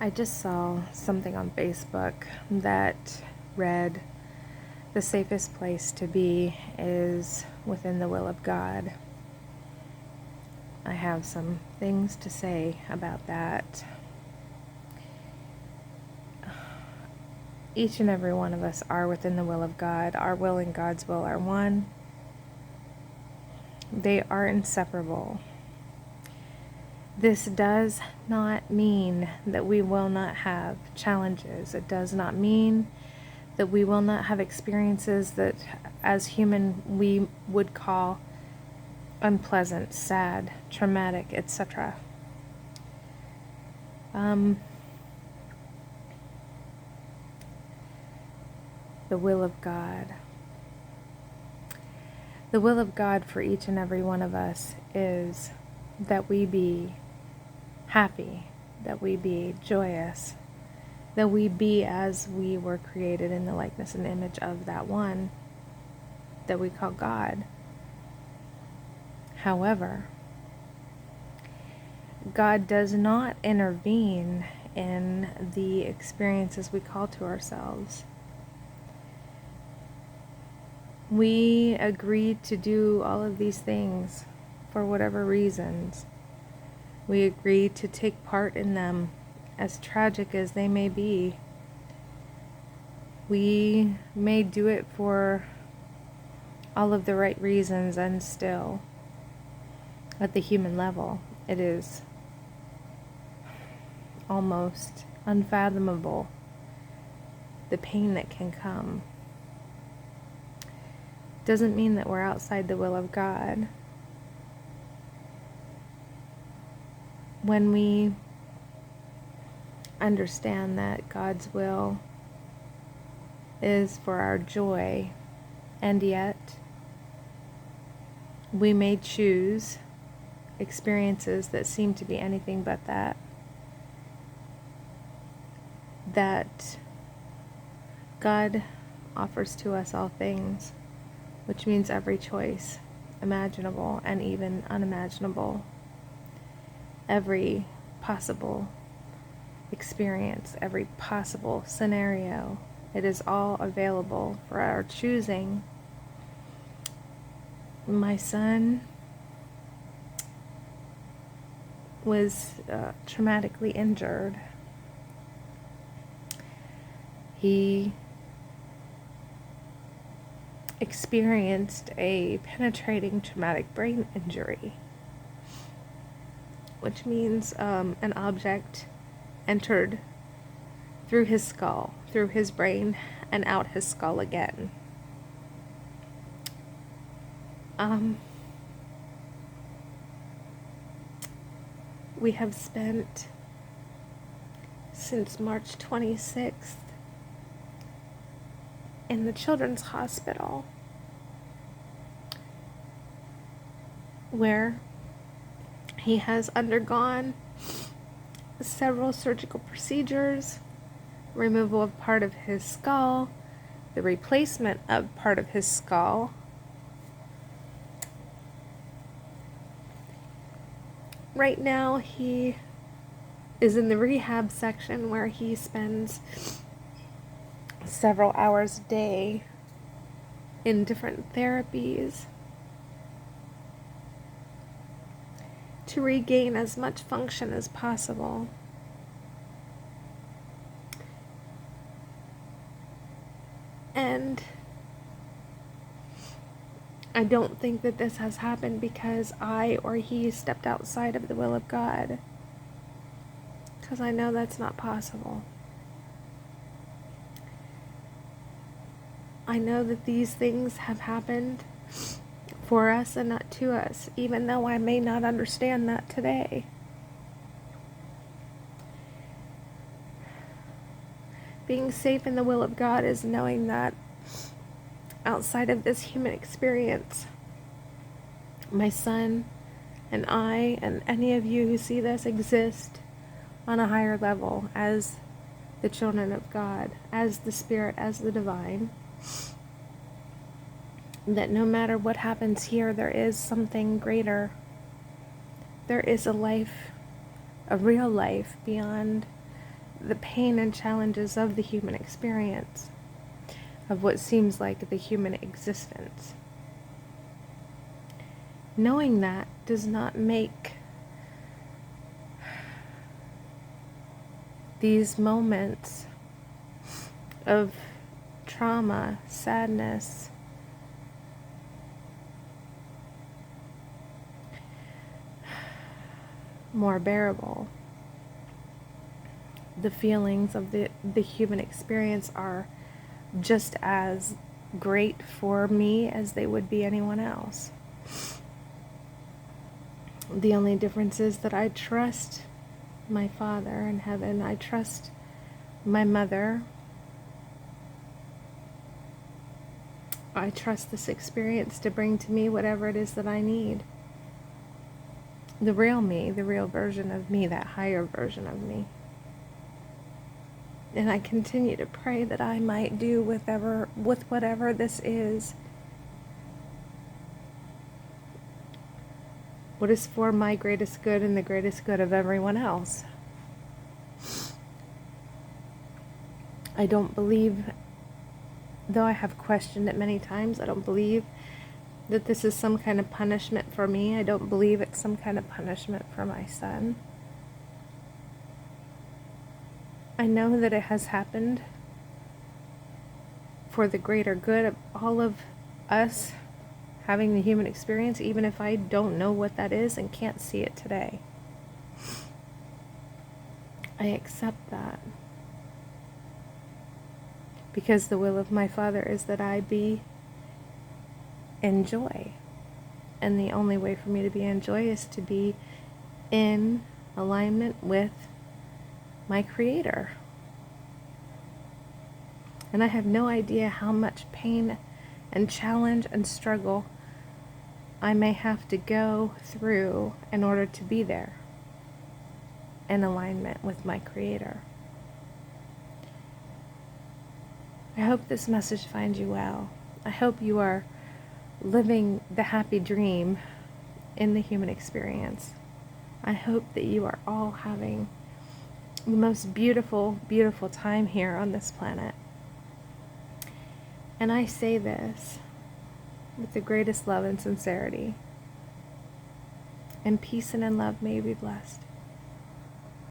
I just saw something on Facebook that read, "The safest place to be is within the will of God." I have some things to say about that. Each and every one of us are within the will of God. Our will and God's will are one. They are inseparable. This does not mean that we will not have challenges. It does not mean that we will not have experiences that, as human, we would call unpleasant, sad, traumatic, etc. The will of God. The will of God for each and every one of us is that we be happy, that we be joyous, that we be as we were created in the likeness and image of that one that we call God. However, God does not intervene in the experiences we call to ourselves. We agree to do all of these things for whatever reasons. We agree to take part in them, as tragic as they may be. We may do it for all of the right reasons, and still, at the human level, it is almost unfathomable the pain that can come. Doesn't mean that we're outside the will of God. When we understand that God's will is for our joy, and yet we may choose experiences that seem to be anything but that, that God offers to us all things, which means every choice imaginable and even unimaginable, every possible experience, every possible scenario. It is all available for our choosing. My son was traumatically injured. He experienced a penetrating traumatic brain injury, which means an object entered through his skull, through his brain, and out his skull again. We have spent, since March 26th, in the Children's Hospital, where he has undergone several surgical procedures, removal of part of his skull, the replacement of part of his skull. Right now, he is in the rehab section where he spends several hours a day in different therapies to regain as much function as possible. And I don't think that this has happened because I or he stepped outside of the will of God, because I know that's not possible. I know that these things have happened for us and not to us, even though I may not understand that today. Being safe in the will of God is knowing that outside of this human experience, my son and I and any of you who see this exist on a higher level as the children of God, as the Spirit, as the divine. That no matter what happens here, there is something greater. There is a life, a real life beyond the pain and challenges of the human experience, of what seems like the human existence. Knowing that does not make these moments of trauma, sadness, more bearable. The feelings of the human experience are just as great for me as they would be anyone else. The only difference is that I trust my Father in heaven. I trust my mother. I trust this experience to bring to me whatever it is that I need. The real me, the real version of me, that higher version of me. And I continue to pray that I might do with whatever this is, what is for my greatest good and the greatest good of everyone else. I don't believe, though I have questioned it many times, I don't believe that this is some kind of punishment for me. I don't believe it's some kind of punishment for my son. I know that it has happened for the greater good of all of us having the human experience, even if I don't know what that is and can't see it today. I accept that. Because the will of my Father is that I be in joy. And the only way for me to be in joy is to be in alignment with my Creator. And I have no idea how much pain and challenge and struggle I may have to go through in order to be there in alignment with my Creator. I hope this message finds you well. I hope you are living the happy dream in the human experience. I hope that you are all having the most beautiful, beautiful time here on this planet. And I say this with the greatest love and sincerity. And peace and in love may you be blessed.